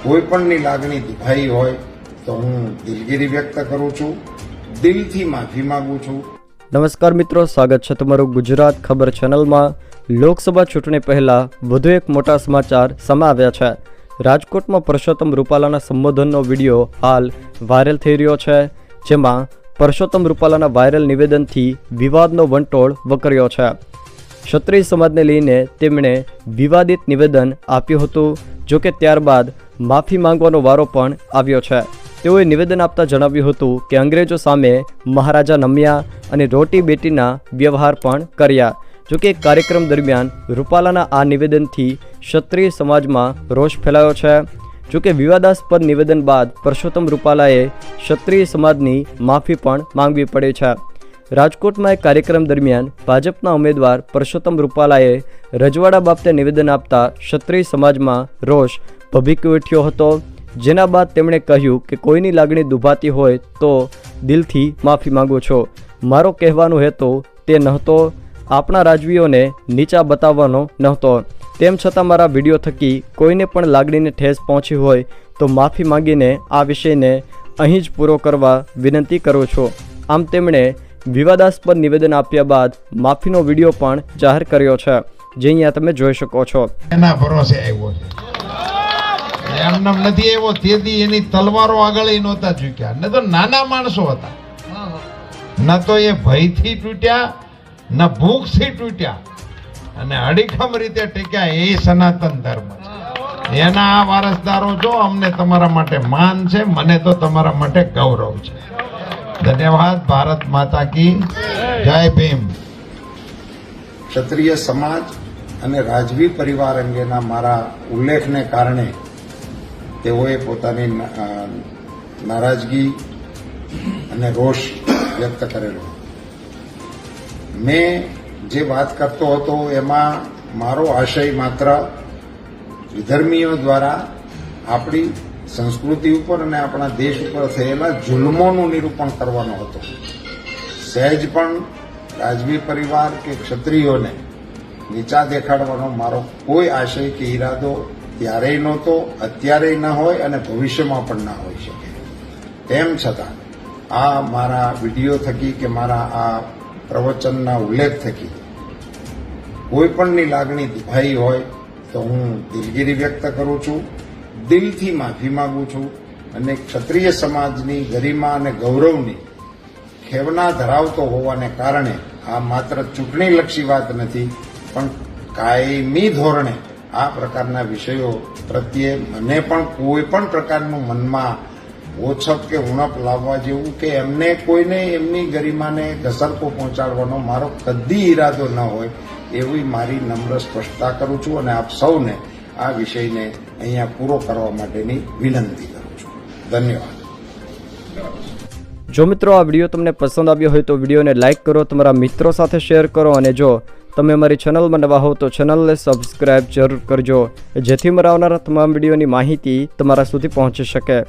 કોઈપણની લાગણી દુભાઈ હોય તો હું દિલગીરી વ્યક્ત કરું છું, દિલથી માફી માંગુ છું. નમસ્કાર મિત્રો, સ્વાગત છે તમારું ગુજરાત ખબર ચેનલમાં. લોકસભા ચૂંટણી પહેલા વધુ એક મોટા સમાચાર સામે આવ્યા છે. રાજકોટમાં પરસોત્તમ રૂપાલાના સંબોધનનો વિડીયો હાલ વાયરલ થઈ રહ્યો છે, જેમાં પરસોત્તમ રૂપાલાના વાયરલ નિવેદનથી વિવાદનો વંટોળ વકર્યો છે. ક્ષત્રિય સમાજને લઈને તેમણે વિવાદિત નિવેદન આપ્યું હતું, જોકે ત્યારબાદ માફી માંગવાનો વારો પણ આવ્યો છે. તેઓએ નિવેદન આપતા જણાવ્યું હતું કે અંગ્રેજો સામે મહારાજા નમ્યા અને રોટી બેટીના વ્યવહાર પણ કર્યા. જોકે કાર્યક્રમ દરમિયાન રૂપાલાના આ નિવેદનથી ક્ષત્રિય સમાજમાં રોષ ફેલાયો છે. જોકે વિવાદાસ્પદ નિવેદન બાદ પરસોત્તમ રૂપાલાએ ક્ષત્રિય સમાજની માફી પણ માંગવી પડી છે. રાજકોટમાં એક કાર્યક્રમ દરમિયાન ભાજપના ઉમેદવાર પરસોત્તમ રૂપાલાએ રજવાડા બાબતે નિવેદન આપતા ક્ષત્રિય સમાજમાં રોષ ભભૂકી ઉઠ્યો હતો. જેના બાદ તેમણે કહ્યું કે કોઈની લાગણી દુભાતી હોય તો દિલથી માફી માંગુ છું. મારો કહેવાનો હેતુ તે નહોતો, આપણા રાજવીઓને નીચા બતાવવાનો નહોતો. તેમ છતાં મારા વિડીયો થકી કોઈને પણ લાગણીને ઠેસ પહોંચી હોય તો માફી માંગીને આ વિષયને અહીં જ પૂરો કરવા વિનંતી કરું છું. આમ તેમણે વિવાદાસ્પદ નિવેદન આપ્યા બાદ માફીનો વિડીયો પણ જાહેર કર્યો છે, જે અહીંયા તમે જોઈ શકો છો. એના ભરોસે આવ્યો છે, એમને નથી આવ્યો. તેથી એની તલવારો આગળ નહોતા ચૂક્યા, ન તો નાના માણસો હતા, ન તો એ ભયથી તૂટ્યા, ન ભૂખથી તૂટ્યા, અને અડીખમ રીતે ટેક્યા. એ સનાતન ધર્મ છે, એના આ વારસદારો છો. અમને તમારા માટે માન છે, મને તો તમારા માટે ગૌરવ છે. ધન્યવાદ. ભારત માતા કી જય ભીમ. ક્ષત્રિય સમાજ અને રાજવી પરિવાર અંગેના મારા ઉલ્લેખને કારણે તેઓએ પોતાની નારાજગી અને રોષ વ્યક્ત કરેલો. મેં જે વાત કરતો હતો એમાં મારો આશય માત્ર વિધર્મીઓ દ્વારા આપણી સંસ્કૃતિ ઉપર અને આપણા દેશ ઉપર થયેલા જુલ્મોનું નિરૂપણ કરવાનો હતો. સહેજ પણ રાજવી પરિવાર કે ક્ષત્રિયોને નીચા દેખાડવાનો મારો કોઈ આશય કે ઈરાદો ત્યારેય નહોતો, અત્યારેય ન હોય અને ભવિષ્યમાં પણ ના હોઈ શકે. તેમ છતાં આ મારા વિડીયો થકી કે મારા આ પ્રવચનના ઉલ્લેખ થકી કોઈપણની લાગણી દુભાઈ હોય તો હું દિલગીરી વ્યક્ત કરું છું, દિલથી માફી માંગુ છું. અને ક્ષત્રિય સમાજની ગરિમા અને ગૌરવની ખેવના ધરાવતો હોવાને કારણે આ માત્ર ચૂંટણીલક્ષી વાત નથી, પણ કાયમી ધોરણે આ પ્રકારના વિષયો પ્રત્યે મને પણ કોઈ પણ પ્રકારનું મનમાં ઓછપ કે ઉણપ લાવવા જેવું કે એમને કોઈને એમની ગરિમાને ઘસરકો પહોંચાડવાનો મારો કદી ઈરાદો ન હોય એવી મારી નમ્ર સ્પષ્ટતા કરું છું. અને આપ સૌને આ વિષયને અહીંયા પૂરો કરવા માટેની વિનંતી કરું છું. ધન્યવાદ. જો મિત્રો આ વિડીયો તમને પસંદ આવ્યો હોય તો વિડીયોને લાઇક કરો, તમારા મિત્રો સાથે શેર કરો, અને જો તમે અમારી ચેનલમાં નવા હો તો ચેનલને સબસ્ક્રાઇબ જરૂર કરજો, જેથી મારા આવનારા તમામ વિડીયોની માહિતી તમારા સુધી પહોંચી શકે.